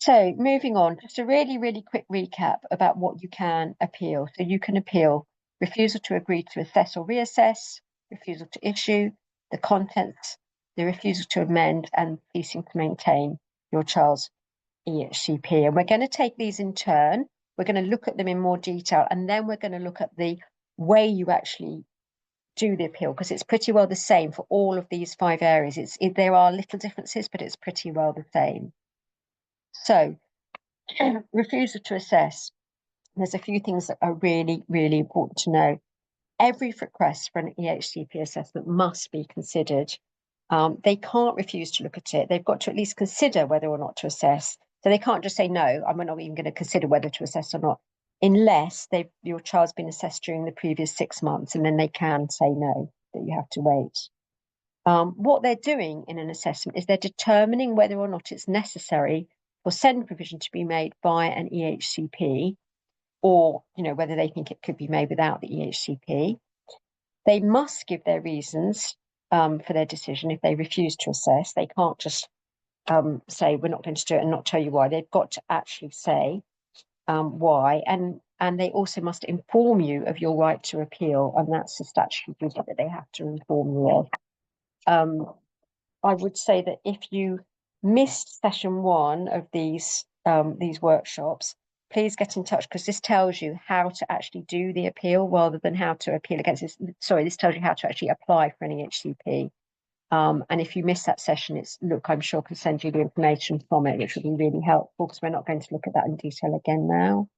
So moving on, just a really quick recap about what you can appeal. So you can appeal refusal to agree to assess or reassess, refusal to issue, the contents, the refusal to amend, and ceasing to maintain your child's EHCP. And we're going to take these in turn. We're going to look at them in more detail, and then we're going to look at the way you actually do the appeal, because it's pretty well the same for all of these 5 areas. There are little differences, but it's pretty well the same. So refusal to assess. There's a few things that are really important to know. Every request for an EHCP assessment must be considered. They can't refuse to look at it. They've got to at least consider whether or not to assess. So they can't just say, no, I'm not even going to consider whether to assess or not, unless your child's been assessed during the previous 6 months, and then they can say no, that you have to wait. What they're doing in an assessment is they're determining whether or not it's necessary for SEND provision to be made by an EHCP, or whether they think it could be made without the EHCP. They must give their reasons for their decision if they refuse to assess. They can't just say we're not going to do it and not tell you why. They've got to actually say why, and they also must inform you of your right to appeal, and that's the statutory duty that they have to inform you of. I would say that if you missed session 1 of these workshops, please get in touch, because this tells you how to actually do the appeal rather than how to appeal against this. Sorry, this tells you how to actually apply for an EHCP. And if you miss that session, I'm sure I can send you the information from it, which will be really helpful, because we're not going to look at that in detail again now.